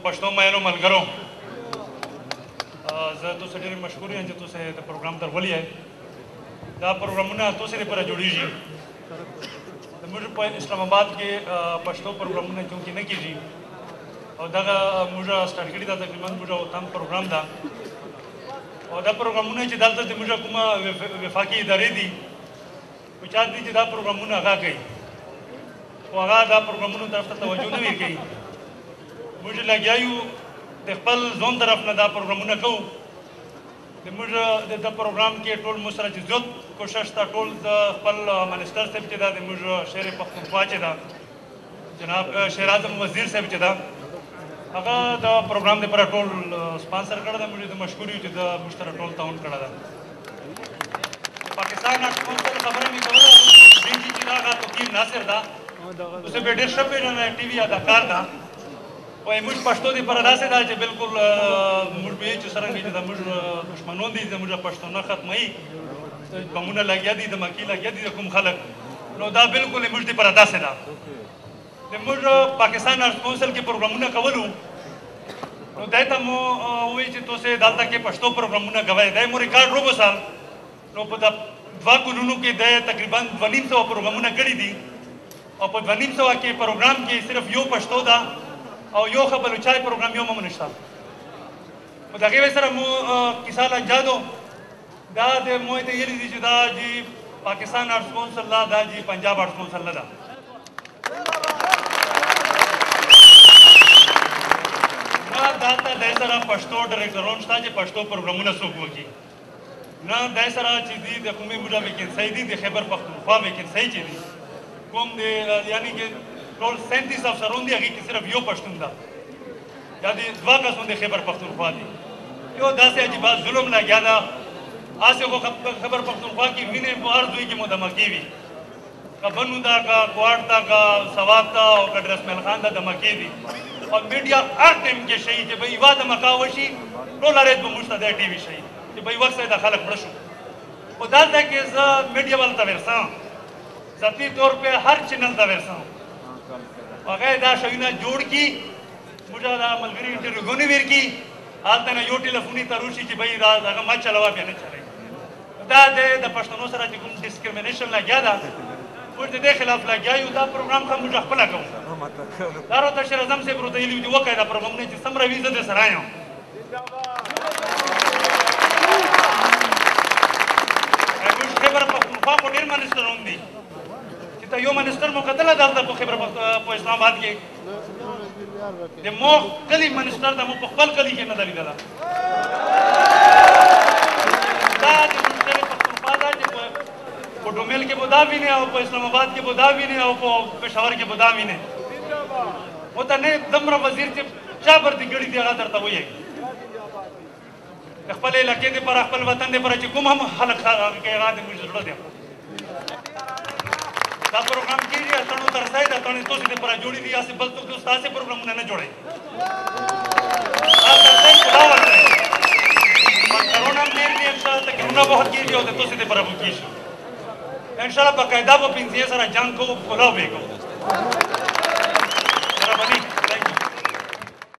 پښتو مینو ملګرو زه تاسو ډېر مشکور یم چې تاسو د پروګرام درولې یې دا پروګرامونه تاسو لپاره جوړیږي زموږ په اسلام آباد کې پښتو پروګرامونه چونکې نه کېږي او دغه موږ سټارټ کړي دا تقریبا موږ تام پروګرام ده او دا پروګرامونه چې دلته د موږ کومه وفاقي ادارې دي په چا دي چې دا پروګرامونه هغه کوي خو هغه دا پروګرامونو طرف ته توجه نه کوي موږ لګیا یو د خپل ځون طرف نه دا پروګرامونه کوو زموږ د پروګرام کې ټول مو سره چې زیات کوشش ته ټول د خپل منسټر صاحب چې دا زموږ شهر پښتونخوا چې دا جناب شهر اعظم وزیر صاحب چې دا هغه دا پروګرام لپاره ټول سپانسر کړی دی موږ د مشکور یو چې د موږ سره ټول تعاون کړی دی پاکستان کونسل خبره مې کوله چې دا هغه توکیم ناصر دا اوسه به ډېر ښه پېژنه ټي وي اداکار دا وایي موږ پښتو دپاره داسې ده چې بالکل موږ به چې څرنګه چې زموږ دښمنان دي زموږ پښتانه ختموي بمونه لګیا دي دمکې لګیا دي د کوم خلک نو دا بالکل موږ دپاره داسې ده زموږ پاکستان آرټس کونسل کې پروګرامونه کولو نو دی ته مو ووایي چې تاسې دلته کې پښتو پروګرامونه کوئ دی مو ریکارډ وباسل نو په دوه کلونو کې دی تقریبا 250 پروګرامونه کړي دي او په 250 کې پروګرام کې صرف یو پښتو ده او یو بلوچای پروګرام یو هم نشته په دغې وجې سره مو کیسه لنجادو دا د مو ته ویلي دي چې دا جی پاکستان آرټس کونسل نه دا جی پنجاب آرټس کونسل نه ده نه دلته دی سره پښتو ډایرکټران شته چې پښتو پروګرامونه څوک وکړي نه دی سره چې دي د کومې موږ ویکنسۍ دي د خیبر پښتونخوا ویکنسۍ چې دي کوم د یعنی چې ټول 37 افسران دي هغې کې صرف یو پښتون ده یا د 2 کسان د خیبر پښتونخوا دي یو داسې عجیبه ظلم لګیا ده هسې خو خیبر پښتونخوا کې وینې په هر ځای کې مدمکې وي که بنو ده که کوهاټ ده که سوات ده او که ډرسمیل خان ده دمکې دي او میډیا هر ټایم کې شي چې به یوه دمکه وشي ټول ورځ به موږ ته دی ټي وي شي چې به وخت د خلک مړه شو خو دلته کې زه میډیا والته ورسم ذاتي طور پہ هر چینل ته ورسم هغه دا شیونه جوړ کړي موږ دا ملګري انټرویوونه ورکړي هلته نه یو ټلیفوني تروشي چې بھائی دا هغه ما چلوه بیا نه چلوي دا د پښتنو سره چې کوم ډسکریمینیشن لګیا ده موږ د دې خلاف لګیا یو دا پروګرام خو موږ خپله کوو دا راته شیر اعظم صاحب راته ویلي چې وکړئ دا پروګرامونه چې څومره وي زه درسره یم موږ خیبر پښتونخوا خو ډېر منسټران دي ته یو منسټر مو کتله دلته په خیبر په اسلام آباد کې د مو کلي منسټر د مو په خپل کلي کې نه ده لیدله دا د منسټر پښتونخوا ده چې په ډومیل کې به دا وینې او په اسلام آباد کې به دا وینې او په پېښور کې به دا وینې ورته نه دومره وزیر چې چا برتې کړي دي هغه درته وایي د خپل علاقې دپاره خپل وطن دپاره چې کوم هم خلک کوي هغه د موږ زړه دی دا پروګرام کېږي اتڼو ترځای د اتڼې تاسې دپاره جوړې دي یاسې بل څوک دوست تاسې پروګرامونه نه جوړوي دا ترځای خدا ورکړئ منترونه هم ډېر دي انشاءالله تقریرونه به کېږي او د تاسې دپاره به کېږي انشاءالله باقاعده به پنځه سره جنګ کوو پلاو به یې کوو برابري